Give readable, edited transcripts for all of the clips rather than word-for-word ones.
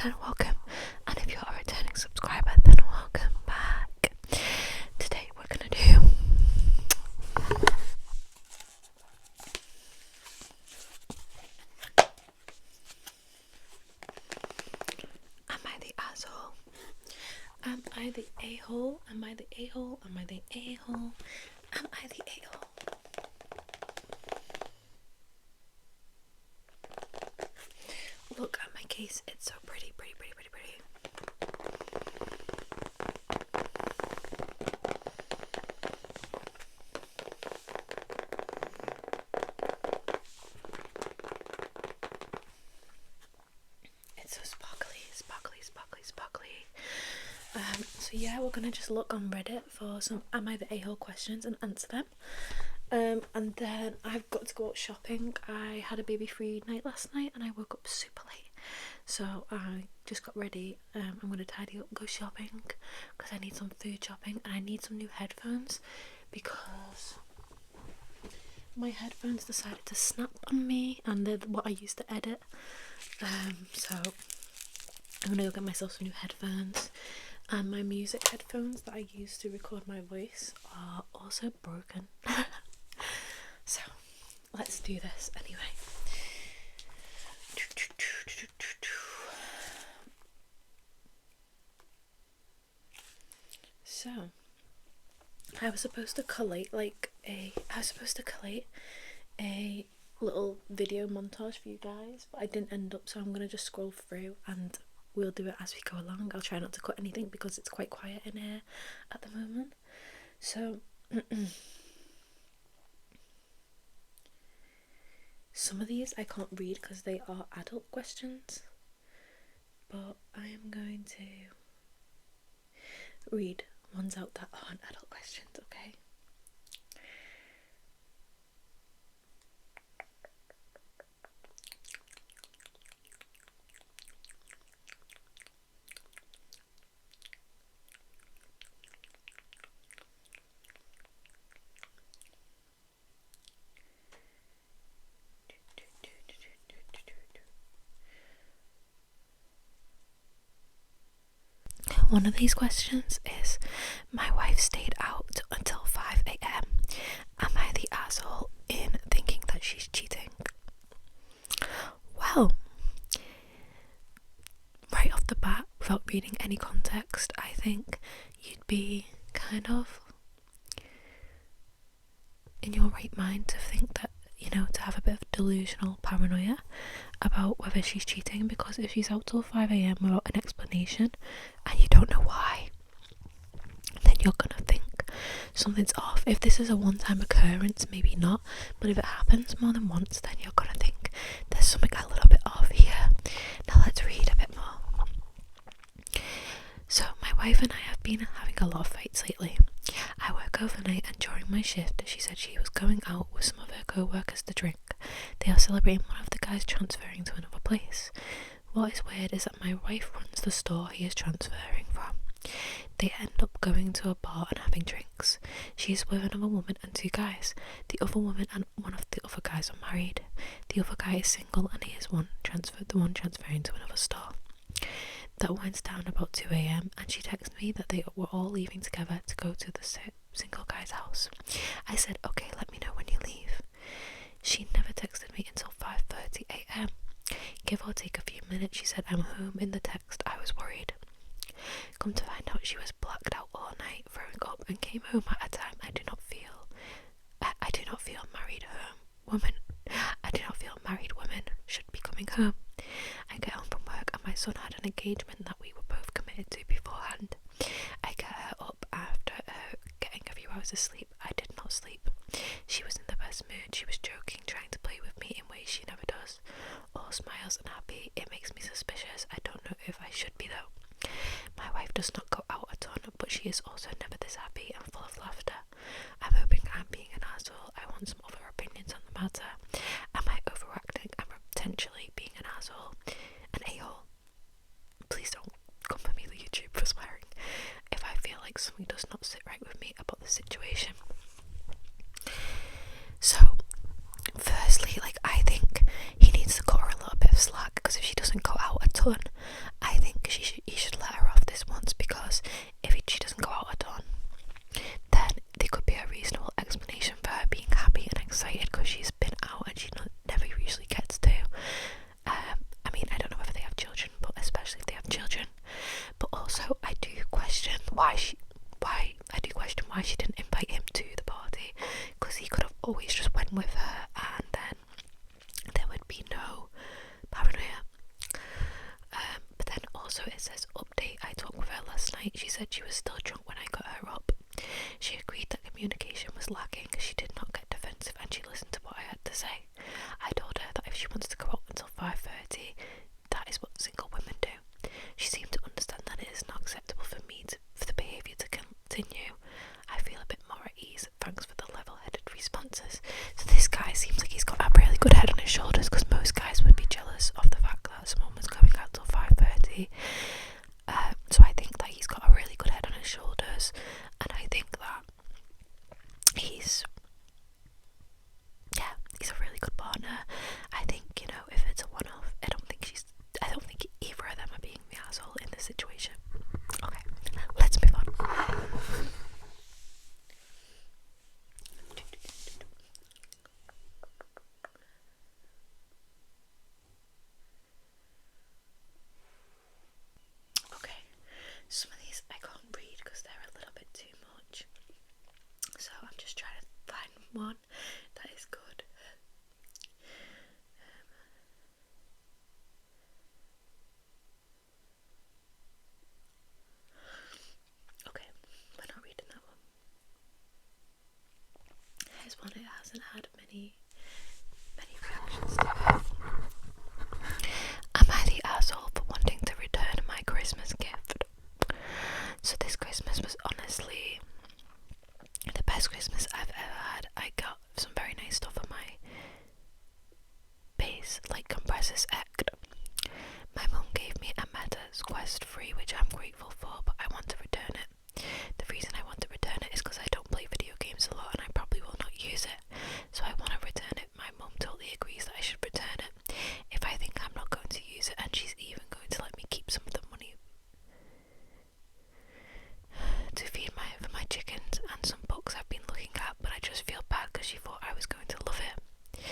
then welcome. And if you're a returning subscriber, then welcome back. Today we're gonna do Am I the asshole? Am I the a-hole? Am I the a-hole? Am I the a-hole? Am I the a-hole? Look at my case, it's so pretty. It's so sparkly. So yeah, we're gonna just look on Reddit for some Am I the a-hole questions and answer them. And then I've got to go out shopping. I had a baby free night last night and I woke up super late, so I just got ready. I'm gonna tidy up, go shopping because I need some food shopping and I need some new headphones because my headphones decided to snap on me and they're what I used to edit. So I'm gonna go get myself some new headphones. And my music headphones that I use to record my voice are also broken. So let's do this anyway. So I was supposed to collate a little video montage for you guys, but I didn't end up, so I'm gonna just scroll through and we'll do it as we go along. I'll try not to cut anything because it's quite quiet in here at the moment. So some of these I can't read because they are adult questions, but I am going to read ones out that aren't adult questions, okay? One of these questions is, my wife stayed out until 5 a.m. Am I the asshole in thinking that she's cheating? Well, right off the bat, without reading any context, I think you'd be kind of in your right mind to think that, to have a bit of delusional paranoia about whether she's cheating, because if she's out till 5 a.m. without an explanation and you don't know why, then you're gonna think something's off. If this is a one-time occurrence, maybe not, but if it happens more than once, then you're gonna think there's something a little bit off here. Now let's read a bit more. So my wife and I have been having a lot of fights lately. I work overnight and during my shift she said she was going out with some of her co-workers to drink. They are celebrating one of the guys transferring to another place. What is weird is that my wife runs the store he is transferring from. They end up going to a bar and having drinks. She is with another woman and two guys. The other woman and one of the other guys are married. The other guy is single and he is the one transferring to another store. That went down about 2 a.m. and she texted me that they were all leaving together to go to the single guy's house. I said, okay, let me know when you leave. She never texted me until 5:30 a.m. Give or take a few minutes, she said, I'm home. In the text, I was worried. Come to find out, she was blacked out all night, throwing up, and came home at a time I do not feel married women. I do not feel married women should be coming home. I get home from work and my son had an engagement that we were both committed to beforehand. I get her up after getting a few hours of sleep. I did not sleep. She was in the best mood. She was joking, trying to play with me in ways she never does. All smiles and happy. It makes me suspicious. I don't know if I should be though. My wife does not go out a ton, but she is also never this happy and full of laughter. I'm hoping I'm being an asshole. I want some other opinions on the matter. Am I overacting? Am I potentially being an asshole? An a-hole? Please don't come for me on YouTube for swearing. If I feel like something does not sit right with me about the situation. So, firstly, I think he needs to cut her a little bit of slack, because if she doesn't go out a ton, I I do question why she didn't invite him to the party, because he could have always just went with her and then there would be no paranoia. But then also it says update, I talked with her last night. She said she was still drunk when I got her up. She agreed that communication was lacking. She did not get defensive and she listened to what I had to say. I told her that if she wants to go out until 5:30, that is what single women do. She seemed to understand that it is not acceptable for the behaviour to continue. I feel a bit more at ease. Thanks for the level-headed responses. So this guy seems like he's got a really good head on his shoulders, because most guys would be jealous of the fact that someone was going out till 5:30. So I think that he's got a really good head on his shoulders, and I think that he's a really good partner. I think, if it's a one-off, I don't think either of them are being the asshole in this situation. Okay, let's move on. Okay, some of these I can't read because they're a little bit too much, so I'm just trying to find one that is good. Okay, we're not reading that one. Here's one, it hasn't had many reactions to it. Am I the asshole for wanting to return my Christmas gift? So this Christmas was honestly the best Christmas I've ever had. I got some very nice stuff on my base, like compressors act. My mum gave me a Meta's Quest 3, which I'm grateful for, but I want to return it. The reason I want to return it is because I don't play video games a lot and I probably will not use it, so I want to return it. My mum totally agrees that I should return it if I think I'm not going to use it, and she's even going to let me keep some of the money to feed for my chickens and some books I've been looking at, but I just feel bad because she thought I was going to love it.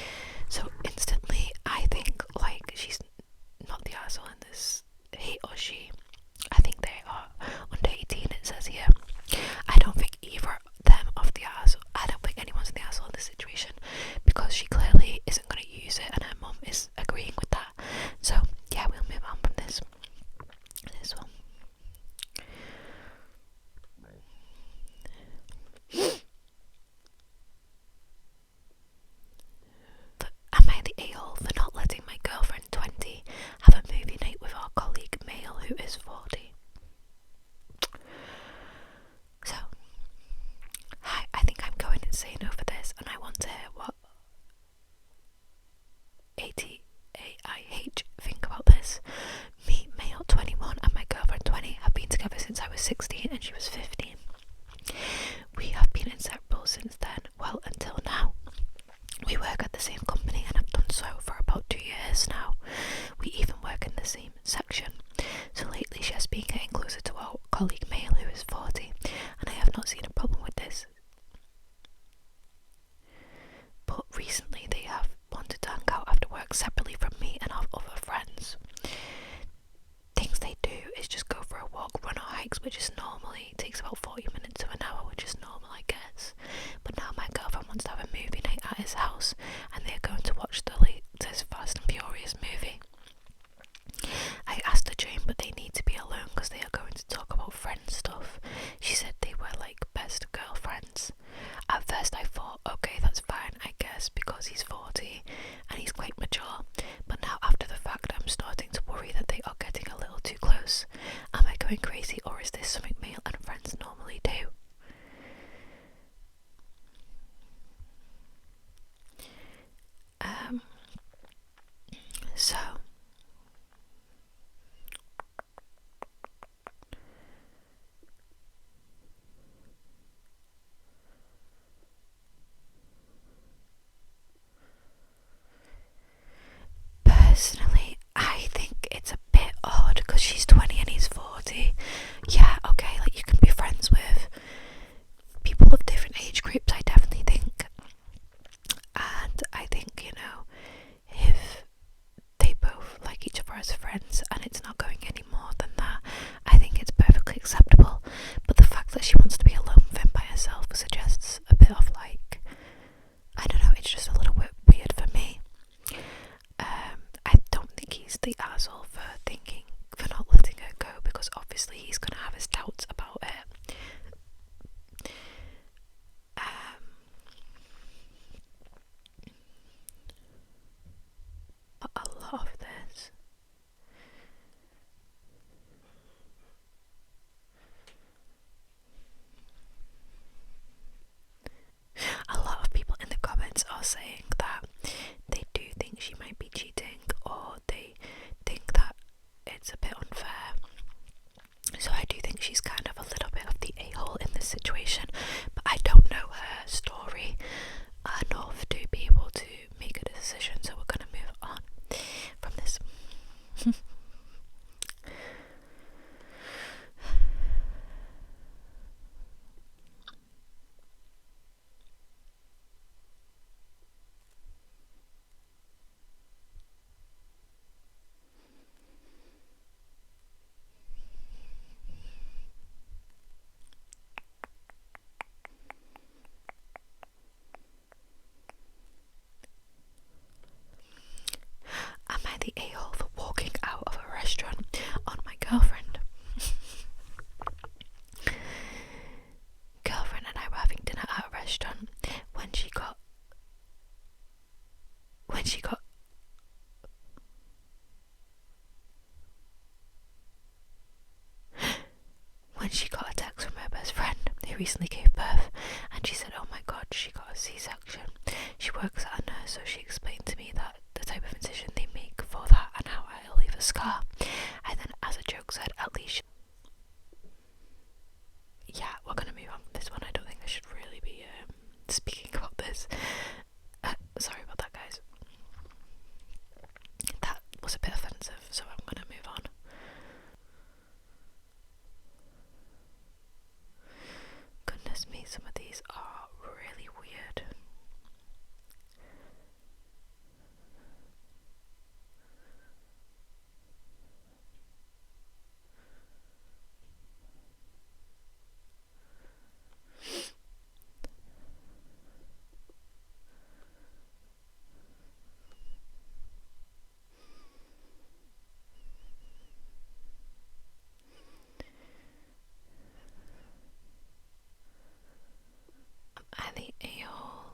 So instantly I think like she's not the asshole in this, he or she. I think they are under 18, it says here. I don't think either of them of the asshole. I don't think anyone's the asshole in this situation, because she clearly isn't going to use it and her mum is agreeing with that. So yeah, we'll move on from this one. Am I the a-hole for not letting my girlfriend 20 have a movie night with our colleague male who is 40? So, I think I'm going insane over this, and I want to hear what ATAIH think about this. Me, male 21, and my girlfriend 20 have been together since I was 16 and she was 15. We have been inseparable since then, well, until now. We work at the same company and have done so for about 2 years now. We even work in the same section. So lately she has been getting closer to our colleague male who is 40, and I have not seen a problem with this. But recently they have wanted to hang out after work separately from me and our other friends. Things they do is just go for a walk, run or hikes, which is normally takes about 40 minutes to an hour, which is normal, I guess. But now my girlfriend wants to have a movie night at his house, and they are going to watch the latest Fast and Furious movie. I asked her to join, but they need to be alone because they are going to talk about friend stuff. She said they were like best girlfriends. At first I thought, okay, that's fine, I guess, because he's 40 and he's quite mature. But now after the fact, I'm starting to worry that they are getting a little too close. Am I going crazy, or is this something male and friends normally do? So personally, I think it's a bit odd because she's 20 and he's 40. Yeah, okay, like you can be friends with people of different age groups, I definitely think. And I think, if they both like each other as friends and it's not going any more than that, I think it's perfectly acceptable. But the the asshole for not letting her go, because obviously he's gonna have his doubts about it. But a lot of this, a lot of people in the comments are saying that they do think she might be cheating, or they think that it's a bit unfair. So I do think she's kind of a little bit of the a-hole in this situation, but I don't know her story enough to be able to make a decision, so we're going to move on from this. Am I the a-hole for walking out of a restaurant on my girlfriend? Girlfriend and I were having dinner at a restaurant when she got a text from her best friend who recently gave birth, and she said, oh my god, she got a C-section. She works at a nurse, so she explained to me that the type of incision they make for that and how it'll leave a scar. I then, as a joke, said, at least yeah, we're gonna move on from this one. I don't think I should really be speaking about this. Sorry about that, guys. That was a bit offensive, so I'm gonna move on. Goodness me, some of these are really weird. Am I the a-hole?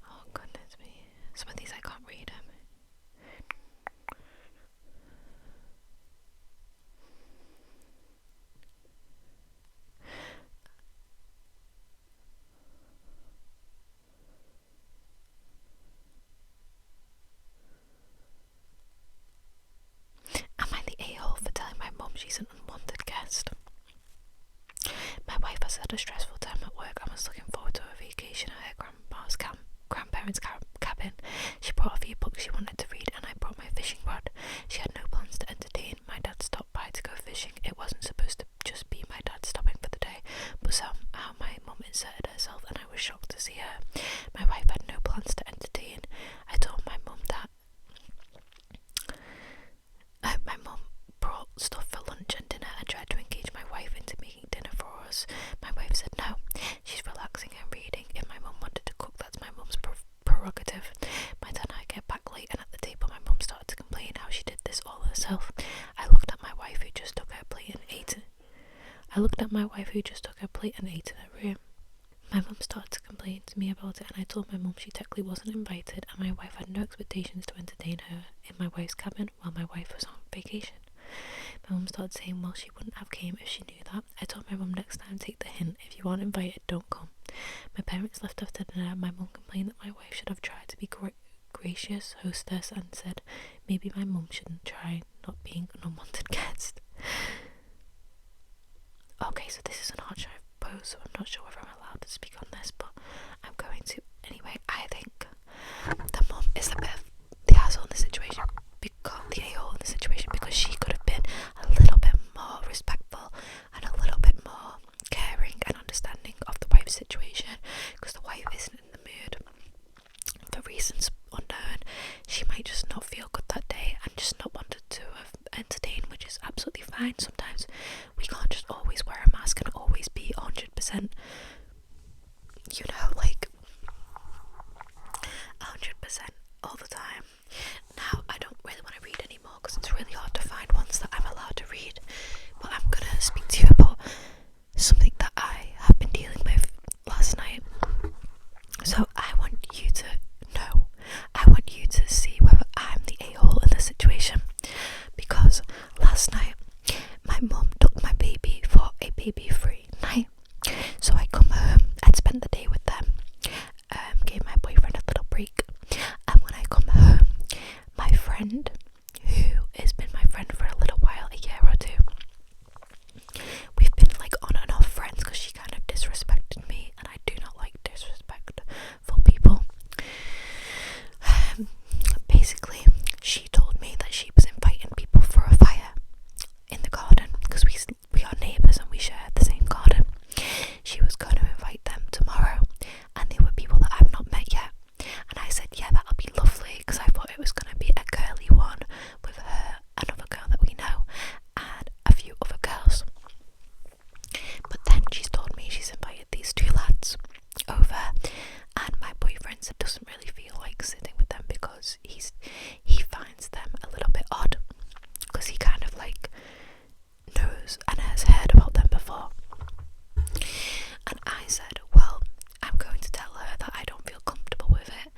Oh goodness me. Some of these I can't read them. Am I the a-hole for telling my mum she's an unwanted guest? My wife has had a stressful time at work and was looking forward to a vacation at her grandparents' cabin. She brought a few books she wanted to read, and I brought my fishing rod. She had no plans to entertain. My dad stopped by to go fishing. It wasn't supposed to just be my dad stopping for the day, but somehow my mum inserted herself, and I was shocked to see her. My wife had no plans to entertain. I told my mum that my mum brought stuff for lunch and dinner and tried to engage my wife into making dinner for us. My wife said no, she's relaxing and reading. If my mum wanted to cook, that's my mum's prerogative. My dad and I get back late, and at the table my mum started to complain how she did this all herself. I looked at my wife who just took her plate and ate in her room. My mum started to complain to me about it, and I told my mum she technically wasn't invited, and my wife had no expectations to entertain her in my wife's cabin while my wife was on vacation. My mum started saying, well, she wouldn't have came if she knew that. I told my mum next time, take the hint. If you aren't invited, don't come. My parents left after dinner. My mum complained that my wife should have tried to be gracious hostess, and said maybe my mum shouldn't try not being an unwanted guest. Okay, so this is an hot show post, so I'm not sure whether I'm allowed to speak on this, but I'm going to anyway. I think the mum is a bit of the asshole in the situation, because the a-hole in the situation, because she could have been a little bit more respectful and a little bit more caring and understanding of the wife's situation, because the wife isn't in the mood for reasons unknown. She might just not feel good that day and just not wanted to entertain, which is absolutely fine. Sometimes we can't just always wear a mask and always be 100%, like 100% all all the time. Now, I don't really want to read anymore because it's really hard to find ones that I'm allowed to read, but I'm going to speak to you about something that I have been dealing with last night. So I want you to know, I want you to see whether I'm the a-hole in this situation, because last night my mum took my baby for a baby-free night. So I come home, I'd spent the day with them, gave my boyfriend a little break, and when I come home, my friend, who has been my friend for a little while, a year or two, we've been like on and off friends because she kind of disrespected me, and I do not like disrespectful people. Basically, she told me that she was inviting people for a fire in the garden because we are neighbours and we share the same garden. She was going to invite them tomorrow, and they were people that I've not met yet. And I said, yeah, that'll be lovely, because I thought it was going to be a girly one with her, another girl that we know, and a few other girls. But then she's told me she's invited these two lads over, and my boyfriend doesn't really feel like sitting with them because he finds them a little bit odd, because he kind of like knows and has heard about them before. And I said, well, I'm going to tell her that I don't feel comfortable with it.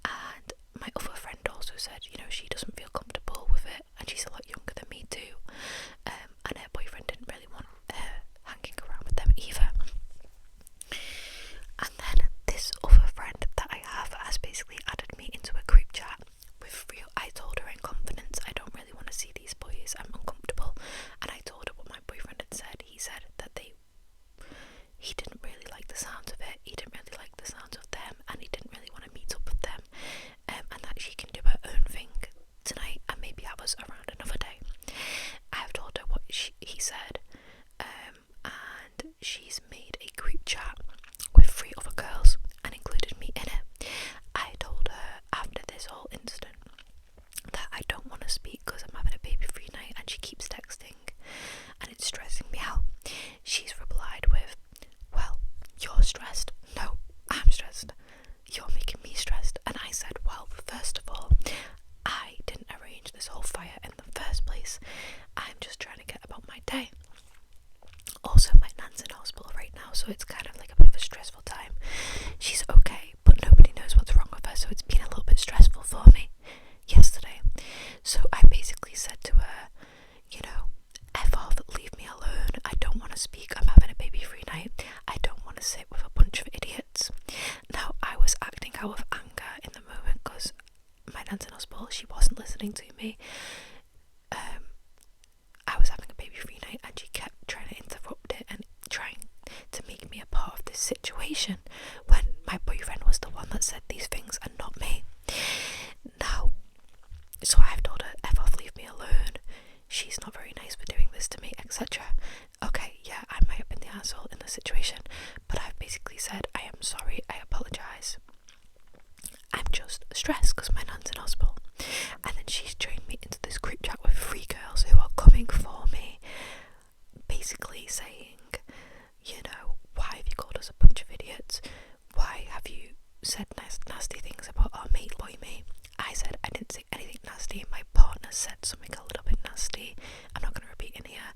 And my other friend also said, you know, she doesn't feel comfortable with it, and she's a lot younger than me too. And her boyfriend didn't really want her hanging around with them either. And then this other friend that I have has basically added me into a group chat with real. I told her in confidence, I don't really want to see these boys, I'm uncomfortable. And I told her what my boyfriend had said. He said that he didn't really like the sound of it, he didn't really like the sound of them, and he didn't really want to meet up with them, and that she can do her own thing tonight and maybe have us around another day. I've told her what he said, and she's made a group chat with 3 other girls and included me in it. I told her after this whole incident that I don't want to speak because I'm having a baby-free night, and she keeps texting and it's stressing me out. She's replied with, well, you're stressed. No, I'm stressed. You're making me stressed. And I said, well, first of all, I didn't arrange this whole fire in the first place. I'm just trying to get about my day. Also, my nan's in hospital right now, so it's kind of like a bit of a stressful time. She's okay, but nobody knows what's wrong with her, so it's been a little bit stressful for me yesterday. So I basically said to her, you know, F off, leave me alone. I don't want to speak. I'm having a baby-free night. I don't want to sit with a bunch of idiots. Now, I was acting out of anger in the moment because my nan's in hospital. She wasn't listening to me. I was having a baby-free night, and she kept trying to interrupt it and trying to make me a part of this situation when my boyfriend was the one that said these things and not me. Now, so I've told her, F off, leave me alone. She's not very nice for doing this to me, etc. Okay, yeah, I might have been the asshole in the situation, but I've basically said, I am sorry, I apologise. I'm just stressed because my nan's in hospital. And then she's joined me into this group chat with 3 girls who are coming for me, basically saying, you know, why have you called us a bunch of idiots? Why have you said nasty things about our mate, boy mate? I said I didn't say anything nasty. My partner said something a little bit nasty. I'm not going to repeat in here,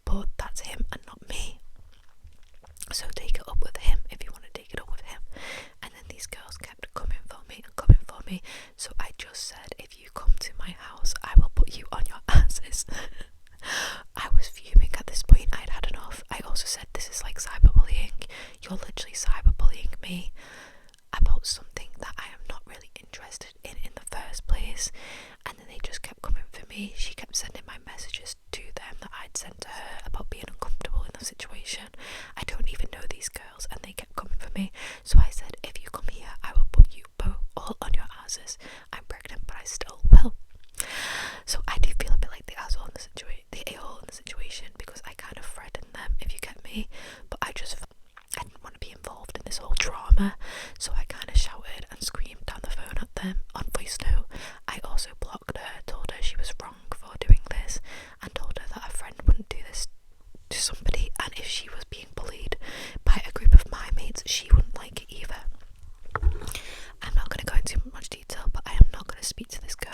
but that's him and not me. So take it up with him if you want to take it up with him. And then these girls kept coming for me and coming for me. So I just said, if you come to my house, I will put you on your asses. I was fuming at this point. I'd had enough. I also said, this is like cyberbullying. You're literally cyberbullying me about something that I am not really interested in the first place. And then they just kept coming for me. She kept sending my messages to them that I'd sent to her about being uncomfortable in the situation. I don't even know these girls, and they kept coming for me. So I said, if you come here, I will put you both all on your asses. I'm pregnant, but I still will. So I do feel a bit like the asshole in the situation, the a-hole in the situation, because I kind of threatened them, if you get me. But I didn't want to be involved in this whole drama, so I kind of shouted and screamed down the phone at them on voice note. I also blocked her, told her she was wrong for doing this, and told her that a friend wouldn't do this to somebody, and if she was being bullied by a group of my mates, she wouldn't like it either. I'm not going to go into much detail, but I am not going speak to this girl.